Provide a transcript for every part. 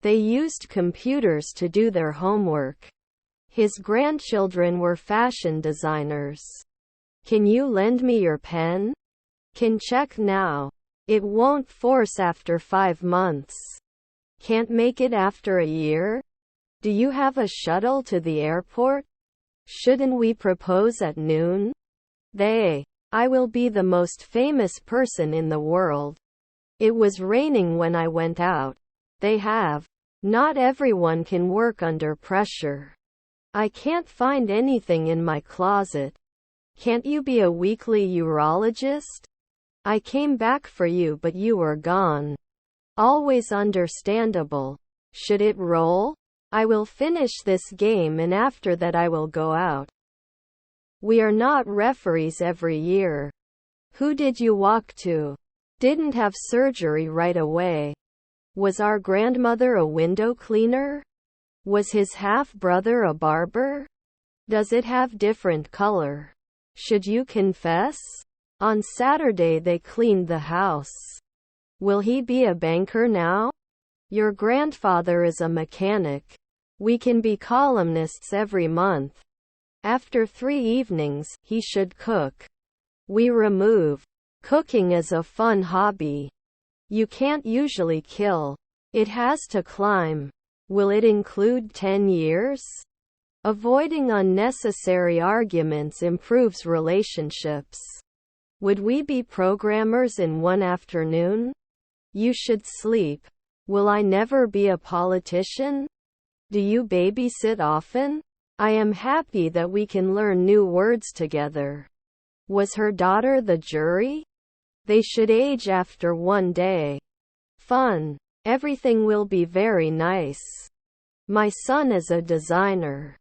They used computers to do their homework. His grandchildren were fashion designers. Can you lend me your pen? Can check now. It won't force after 5 months. Can't make it after a year? Do you have a shuttle to the airport? Shouldn't we propose at noon? I will be the most famous person in the world. It was raining when I went out. They have. Not everyone can work under pressure. I can't find anything in my closet. Can't you be a weekly urologist? I came back for you but you were gone. Always understandable. Should it roll? I will finish this game and after that I will go out. We are not referees every year. Who did you walk to? Didn't have surgery right away. Was our grandmother a window cleaner? Was his half-brother a barber? Does it have different color? Should you confess? On Saturday they cleaned the house. Will he be a banker now? Your grandfather is a mechanic. We can be columnists every month. After 3 evenings, he should cook. We remove. Cooking is a fun hobby. You can't usually kill. It has to climb. Will it include 10 years? Avoiding unnecessary arguments improves relationships. Would we be programmers in one afternoon? You should sleep. Will I never be a politician? Do you babysit often? I am happy that we can learn new words together. Was her daughter the jury? They should age after 1 day. Fun. Everything will be very nice. My son is a designer.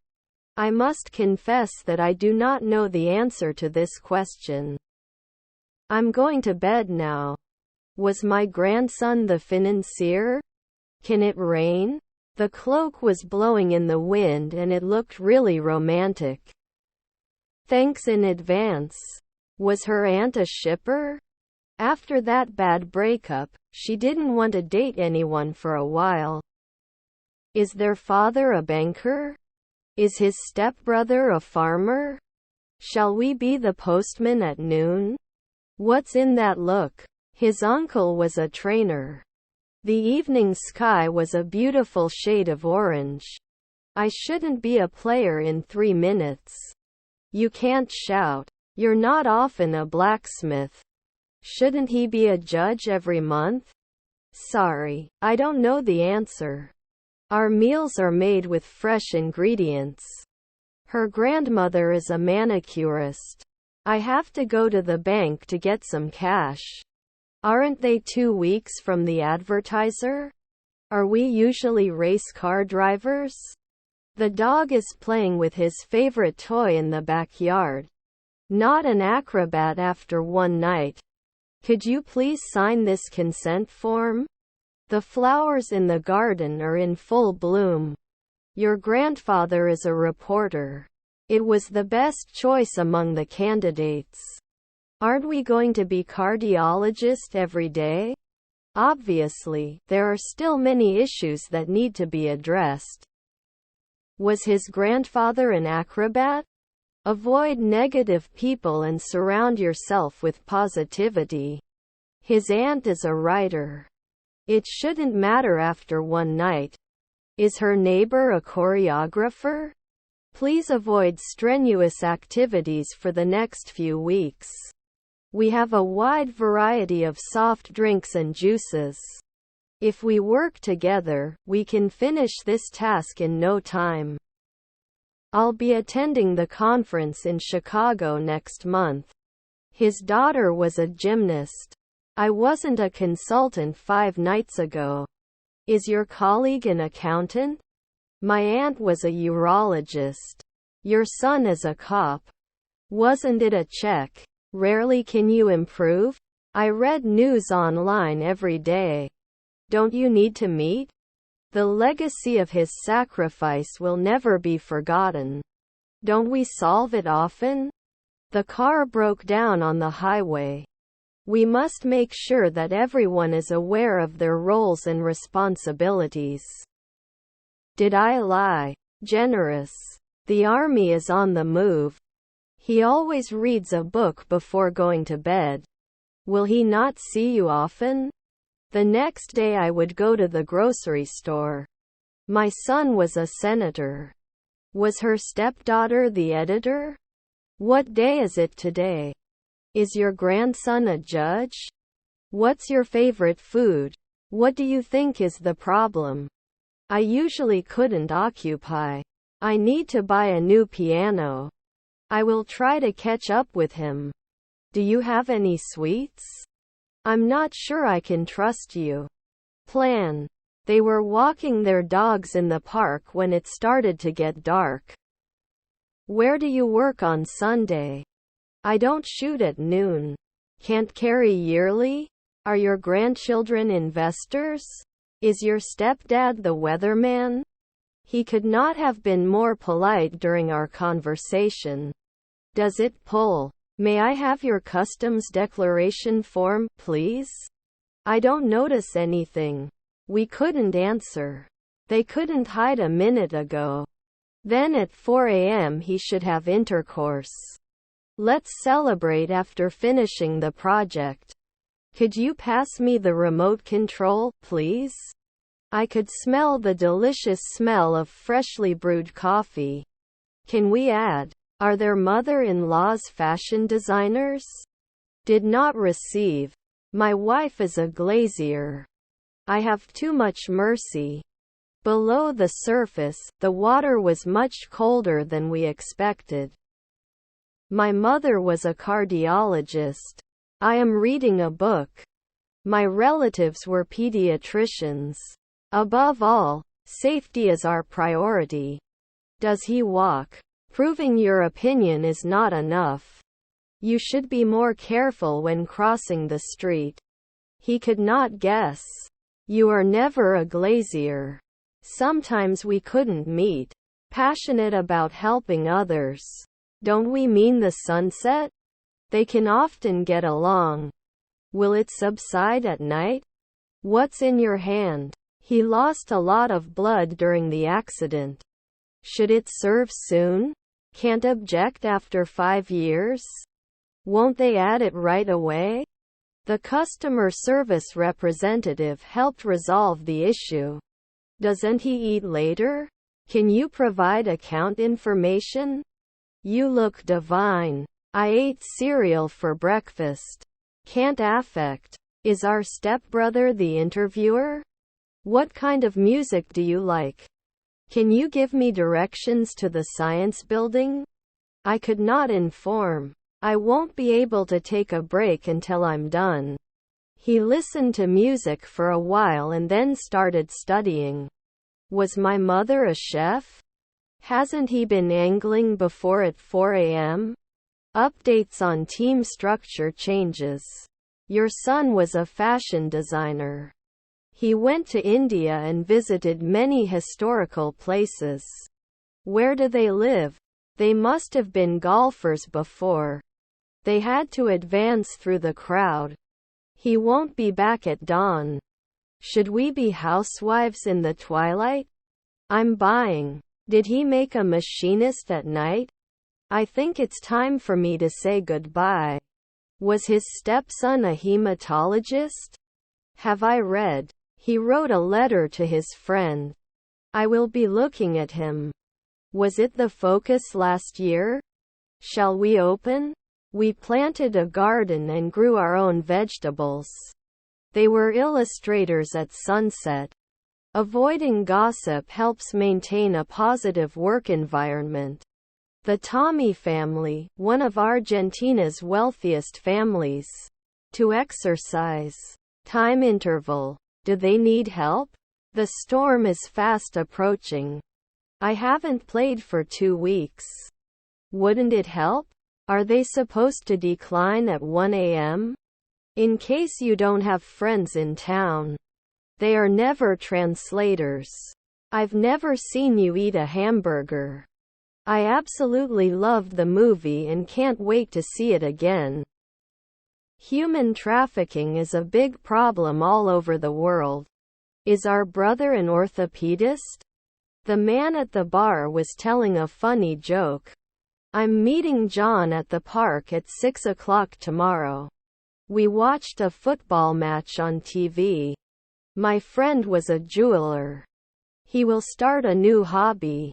I must confess that I do not know the answer to this question. I'm going to bed now. Was my grandson the financier? Can it rain? The cloak was blowing in the wind and it looked really romantic. Thanks in advance. Was her aunt a shipper? After that bad breakup, she didn't want to date anyone for a while. Is their father a banker? Is his stepbrother a farmer? Shall we be the postman at noon? What's in that look? His uncle was a trainer. The evening sky was a beautiful shade of orange. I shouldn't be a player in 3 minutes. You can't shout. You're not often a blacksmith. Shouldn't he be a judge every month? Sorry, I don't know the answer. Our meals are made with fresh ingredients. Her grandmother is a manicurist. I have to go to the bank to get some cash. Aren't they 2 weeks from the advertiser? Are we usually race car drivers? The dog is playing with his favorite toy in the backyard. Not an acrobat after one night. Could you please sign this consent form? The flowers in the garden are in full bloom. Your grandfather is a reporter. It was the best choice among the candidates. Aren't we going to be cardiologists every day? Obviously, there are still many issues that need to be addressed. Was his grandfather an acrobat? Avoid negative people and surround yourself with positivity. His aunt is a writer. It shouldn't matter after one night. Is her neighbor a choreographer? Please avoid strenuous activities for the next few weeks. We have a wide variety of soft drinks and juices. If we work together, we can finish this task in no time. I'll be attending the conference in Chicago next month. His daughter was a gymnast. I wasn't a consultant 5 nights ago. Is your colleague an accountant? My aunt was a urologist. Your son is a cop. Wasn't it a check? Rarely can you improve? I read news online every day. Don't you need to meet? The legacy of his sacrifice will never be forgotten. Don't we solve it often? The car broke down on the highway. We must make sure that everyone is aware of their roles and responsibilities. Did I lie? Generous. The army is on the move. He always reads a book before going to bed. Will he not see you often? The next day I would go to the grocery store. My son was a senator. Was her stepdaughter the editor? What day is it today? Is your grandson a judge? What's your favorite food? What do you think is the problem? I usually couldn't occupy. I need to buy a new piano. I will try to catch up with him. Do you have any sweets? I'm not sure I can trust you. Plan. They were walking their dogs in the park when it started to get dark. Where do you work on Sunday? I don't shoot at noon. Can't carry yearly? Are your grandchildren investors? Is your stepdad the weatherman? He could not have been more polite during our conversation. Does it pull? May I have your customs declaration form, please? I don't notice anything. We couldn't answer. They couldn't hide a minute ago. Then at 4 a.m. he should have intercourse. Let's celebrate after finishing the project. Could you pass me the remote control, please? I could smell the delicious smell of freshly brewed coffee. Can we add, are their mother-in-laws fashion designers? Did not receive. My wife is a glazier. I have too much mercy. Below the surface, the water was much colder than we expected. My mother was a cardiologist. I am reading a book. My relatives were pediatricians. Above all, safety is our priority. Does he walk? Proving your opinion is not enough. You should be more careful when crossing the street. He could not guess. You are never a glazier. Sometimes we couldn't meet. Passionate about helping others. Don't we mean the sunset? They can often get along. Will it subside at night? What's in your hand? He lost a lot of blood during the accident. Should it serve soon? Can't object after 5 years? Won't they add it right away? The customer service representative helped resolve the issue. Doesn't he eat later? Can you provide account information? You look divine. I ate cereal for breakfast. Can't affect. Is our stepbrother the interviewer? What kind of music do you like? Can you give me directions to the science building? I could not inform. I won't be able to take a break until I'm done. He listened to music for a while and then started studying. Was my mother a chef? Hasn't he been angling before at 4 a.m.? Updates on team structure changes. Your son was a fashion designer. He went to India and visited many historical places. Where do they live? They must have been golfers before. They had to advance through the crowd. He won't be back at dawn. Should we be housewives in the twilight? I'm buying. Did he make a machinist at night? I think it's time for me to say goodbye. Was his stepson a hematologist? Have I read? He wrote a letter to his friend. I will be looking at him. Was it the focus last year? Shall we open? We planted a garden and grew our own vegetables. They were illustrators at sunset. Avoiding gossip helps maintain a positive work environment. The Tommy family, one of Argentina's wealthiest families. To exercise. Time interval. Do they need help? The storm is fast approaching. I haven't played for 2 weeks. Wouldn't it help? Are they supposed to decline at 1 a.m.? In case you don't have friends in town. They are never translators. I've never seen you eat a hamburger. I absolutely loved the movie and can't wait to see it again. Human trafficking is a big problem all over the world. Is our brother an orthopedist? The man at the bar was telling a funny joke. I'm meeting John at the park at 6 o'clock tomorrow. We watched a football match on TV. My friend was a jeweler. He will start a new hobby.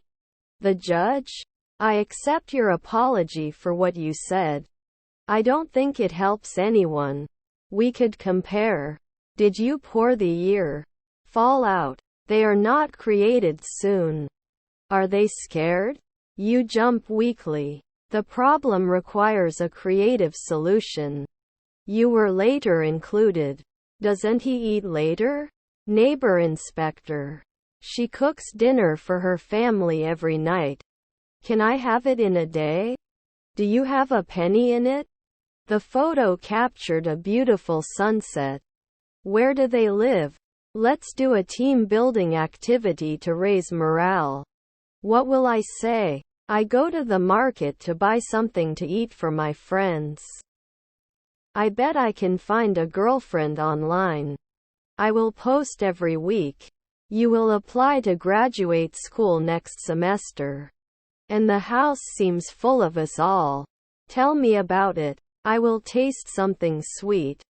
The judge? I accept your apology for what you said. I don't think it helps anyone. We could compare. Did you pour the year? Fall out. They are not created soon. Are they scared? You jump weakly. The problem requires a creative solution. You were later included. Doesn't he eat later? Neighbor inspector. She cooks dinner for her family every night. Can I have it in a day? Do you have a penny in it? The photo captured a beautiful sunset. Where do they live? Let's do a team-building activity to raise morale. What will I say? I go to the market to buy something to eat for my friends. I bet I can find a girlfriend online. I will post every week. You will apply to graduate school next semester. And the house seems full of us all. Tell me about it. I will taste something sweet.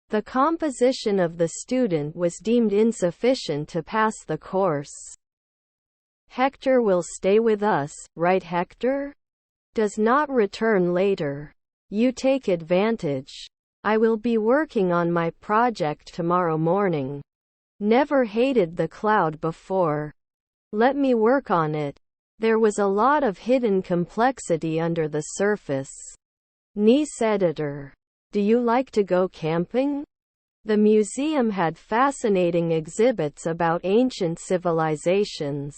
The composition of the student was deemed insufficient to pass the course. Hector will stay with us, right Hector? Does not return later. You take advantage. I will be working on my project tomorrow morning. Never hated the cloud before. Let me work on it. There was a lot of hidden complexity under the surface. Niece editor. Do you like to go camping? The museum had fascinating exhibits about ancient civilizations.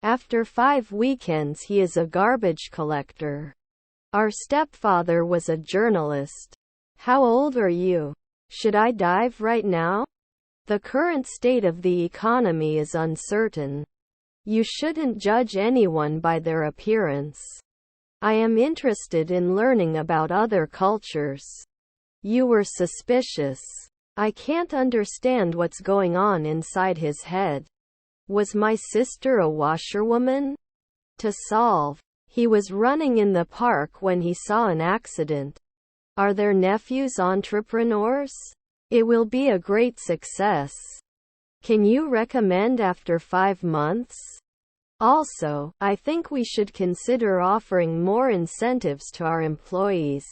After 5 weekends he is a garbage collector. Our stepfather was a journalist. How old are you? Should I dive right now? The current state of the economy is uncertain. You shouldn't judge anyone by their appearance. I am interested in learning about other cultures. You were suspicious. I can't understand what's going on inside his head. Was my sister a washerwoman? To solve. He was running in the park when he saw an accident. Are their nephews entrepreneurs? It will be a great success. Can you recommend after 5 months? Also, I think we should consider offering more incentives to our employees.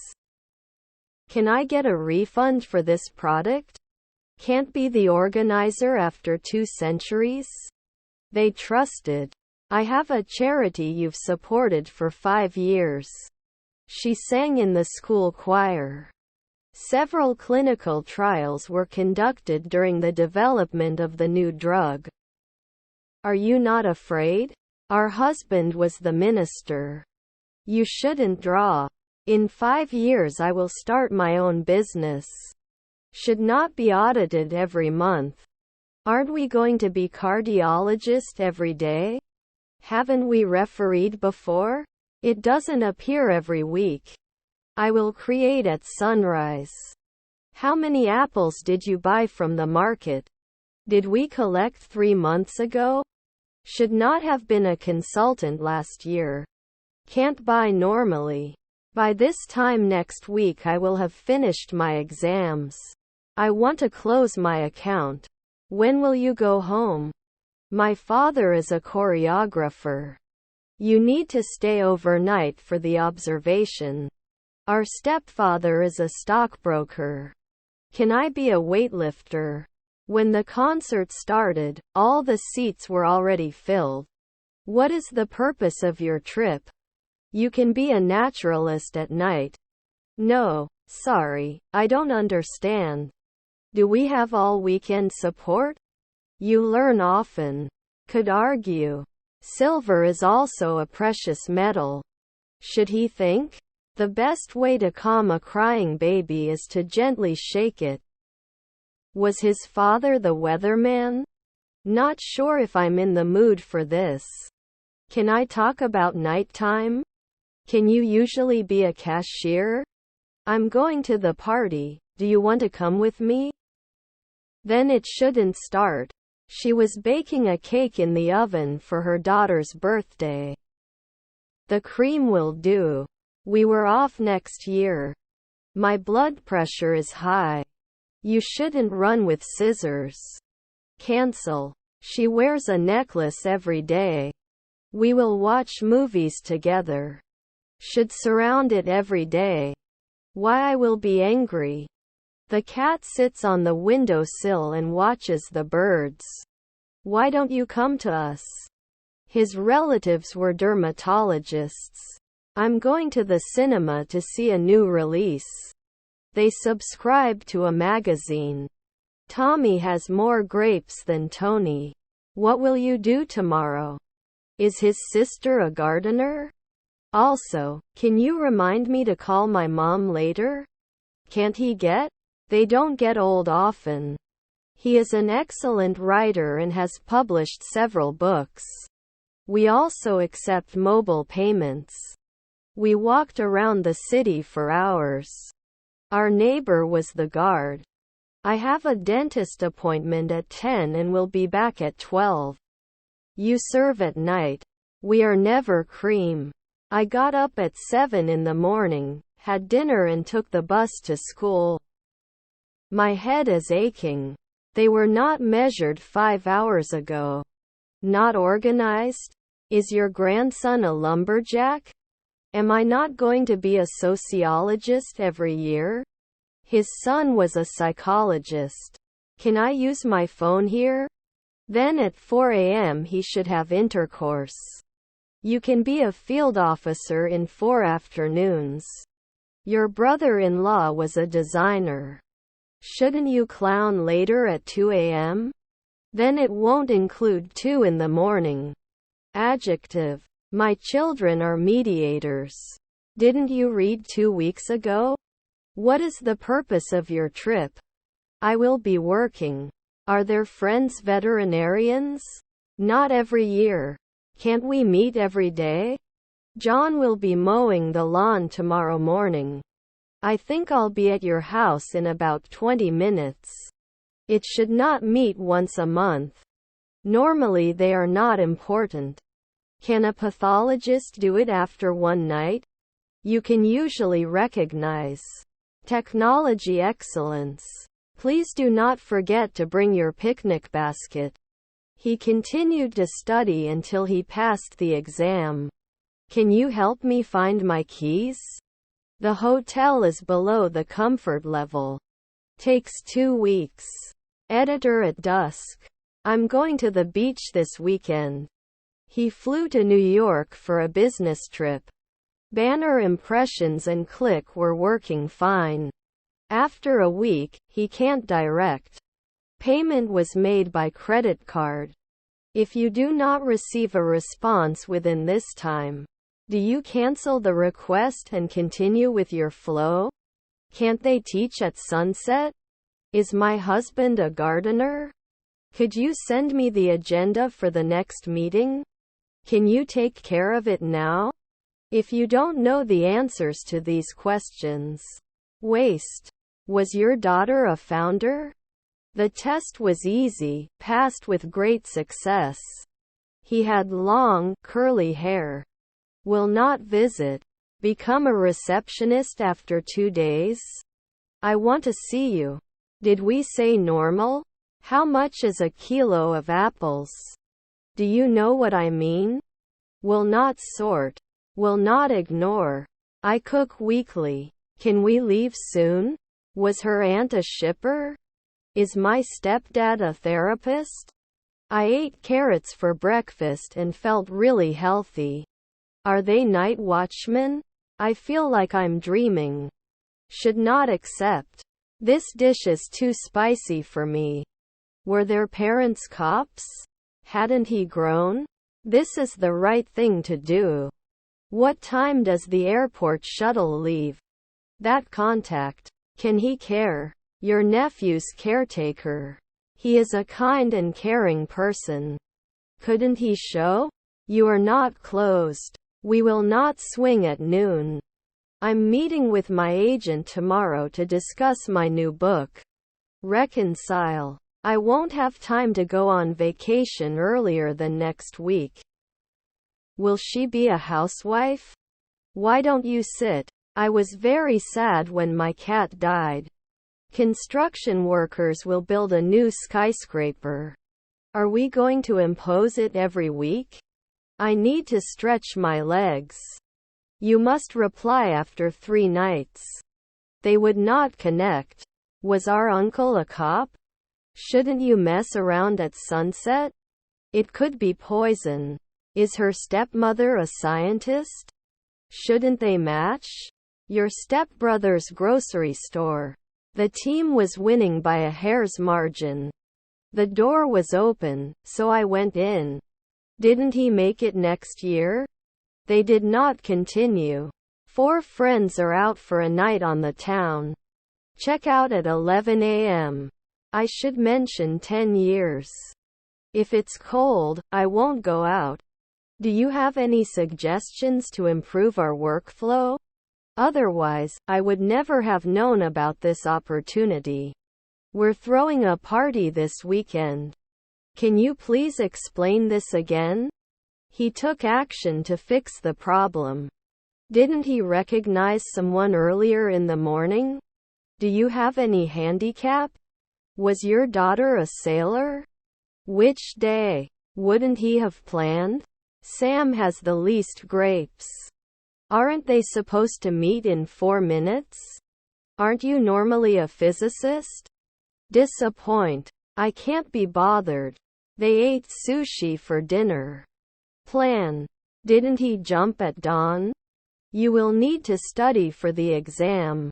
Can I get a refund for this product? Can't be the organizer after 2 centuries? They trusted. I have a charity you've supported for 5 years. She sang in the school choir. Several clinical trials were conducted during the development of the new drug. Are you not afraid? Our husband was the minister. You shouldn't draw. In 5 years I will start my own business. Should not be audited every month. Aren't we going to be cardiologist every day? Haven't we refereed before? It doesn't appear every week. I will create at sunrise. How many apples did you buy from the market? Did we collect 3 months ago? Should not have been a consultant last year. Can't buy normally. By this time next week I will have finished my exams. I want to close my account. When will you go home? My father is a choreographer. You need to stay overnight for the observation. Our stepfather is a stockbroker. Can I be a weightlifter? When the concert started, all the seats were already filled. What is the purpose of your trip? You can be a naturalist at night. No, sorry, I don't understand. Do we have all weekend support? You learn often. Could argue. Silver is also a precious metal. Should he think? The best way to calm a crying baby is to gently shake it. Was his father the weatherman? Not sure if I'm in the mood for this. Can I talk about nighttime? Can you usually be a cashier? I'm going to the party. Do you want to come with me? Then it shouldn't start. She was baking a cake in the oven for her daughter's birthday. The cream will do. We were off next year. My blood pressure is high. You shouldn't run with scissors. Cancel. She wears a necklace every day. We will watch movies together. Should surround it every day. Why I will be angry. The cat sits on the windowsill and watches the birds. Why don't you come to us? His relatives were dermatologists. I'm going to the cinema to see a new release. They subscribe to a magazine. Tommy has more grapes than Tony. What will you do tomorrow? Is his sister a gardener? Also, can you remind me to call my mom later? Can't he get? They don't get old often. He is an excellent writer and has published several books. We also accept mobile payments. We walked around the city for hours. Our neighbor was the guard. I have a dentist appointment at 10 and will be back at 12. You serve at night. We are never cream. I got up at 7 in the morning, had dinner and took the bus to school. My head is aching. They were not measured 5 hours ago. Not organized? Is your grandson a lumberjack? Am I not going to be a sociologist every year? His son was a psychologist. Can I use my phone here? Then at 4 a.m. he should have intercourse. You can be a field officer in 4 afternoons. Your brother-in-law was a designer. Shouldn't you clown later at 2 a.m.? Then it won't include 2 in the morning. Adjective. My children are mediators. Didn't you read 2 weeks ago? What is the purpose of your trip? I will be working. Are their friends veterinarians? Not every year. Can't we meet every day? John will be mowing the lawn tomorrow morning. I think I'll be at your house in about 20 minutes. It should not meet once a month. Normally they are not important. Can a pathologist do it after one night? You can usually recognize technology excellence. Please do not forget to bring your picnic basket. He continued to study until he passed the exam. Can you help me find my keys? The hotel is below the comfort level. Takes 2 weeks. Editor at dusk. I'm going to the beach this weekend. He flew to New York for a business trip. Banner impressions and click were working fine. After a week, he can't direct. Payment was made by credit card. If you do not receive a response within this time, do you cancel the request and continue with your flow? Can't they teach at sunset? Is my husband a gardener? Could you send me the agenda for the next meeting? Can you take care of it now? If you don't know the answers to these questions, waste. Was your daughter a founder? The test was easy, passed with great success. He had long, curly hair. Will not visit. Become a receptionist after 2 days? I want to see you. Did we say normal? How much is a kilo of apples? Do you know what I mean? Will not sort. Will not ignore. I cook weekly. Can we leave soon? Was her aunt a shipper? Is my stepdad a therapist? I ate carrots for breakfast and felt really healthy. Are they night watchmen? I feel like I'm dreaming. Should not accept. This dish is too spicy for me. Were their parents cops? Hadn't he grown? This is the right thing to do. What time does the airport shuttle leave? That contact. Can he care? Your nephew's caretaker. He is a kind and caring person. Couldn't he show? You are not closed. We will not swing at noon. I'm meeting with my agent tomorrow to discuss my new book. Reconcile. I won't have time to go on vacation earlier than next week. Will she be a housewife? Why don't you sit? I was very sad when my cat died. Construction workers will build a new skyscraper. Are we going to impose it every week? I need to stretch my legs. You must reply after 3 nights. They would not connect. Was our uncle a cop? Shouldn't you mess around at sunset? It could be poison. Is her stepmother a scientist? Shouldn't they match? Your stepbrother's grocery store. The team was winning by a hair's margin. The door was open, so I went in. Didn't he make it next year? They did not continue. 4 friends are out for a night on the town. Check out at 11 a.m. I should mention 10 years. If it's cold, I won't go out. Do you have any suggestions to improve our workflow? Otherwise, I would never have known about this opportunity. We're throwing a party this weekend. Can you please explain this again? He took action to fix the problem. Didn't he recognize someone earlier in the morning? Do you have any handicap? Was your daughter a sailor? Which day? Wouldn't he have planned? Sam has the least grapes. Aren't they supposed to meet in 4 minutes? Aren't you normally a physicist? Disappoint. I can't be bothered. They ate sushi for dinner. Plan. Didn't he jump at dawn? You will need to study for the exam.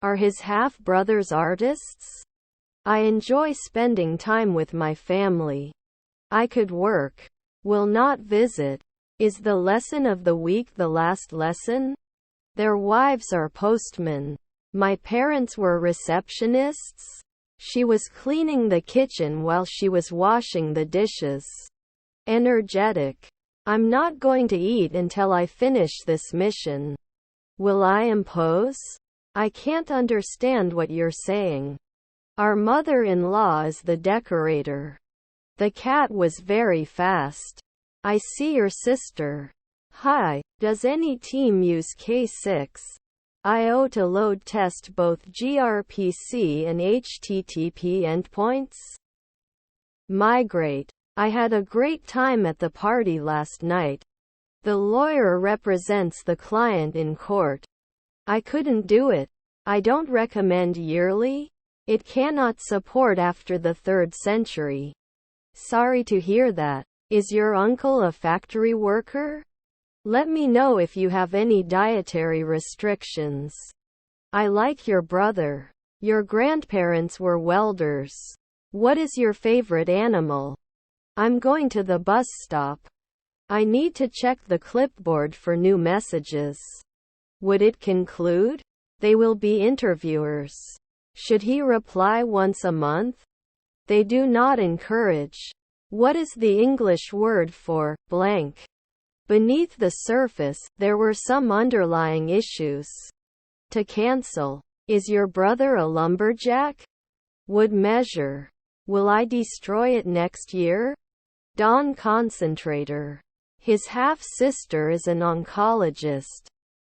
Are his half-brothers artists? I enjoy spending time with my family. I could work. Will not visit. Is the lesson of the week the last lesson? Their wives are postmen. My parents were receptionists. She was cleaning the kitchen while she was washing the dishes. Energetic. I'm not going to eat until I finish this mission. Will I impose? I can't understand what you're saying. Our mother-in-law is the decorator. The cat was very fast. I see your sister. Hi, does any team use K6.io to load test both gRPC and HTTP endpoints? Migrate. I had a great time at the party last night. The lawyer represents the client in court. I couldn't do it. I don't recommend yearly. It cannot support after the 3rd century. Sorry to hear that. Is your uncle a factory worker? Let me know if you have any dietary restrictions. I like your brother. Your grandparents were welders. What is your favorite animal? I'm going to the bus stop. I need to check the clipboard for new messages. Would it conclude? They will be interviewers. Should he reply once a month? They do not encourage. What is the English word for blank? Beneath the surface, there were some underlying issues. To cancel. Is your brother a lumberjack? Would measure. Will I destroy it next year? Dawn concentrator. His half-sister is an oncologist.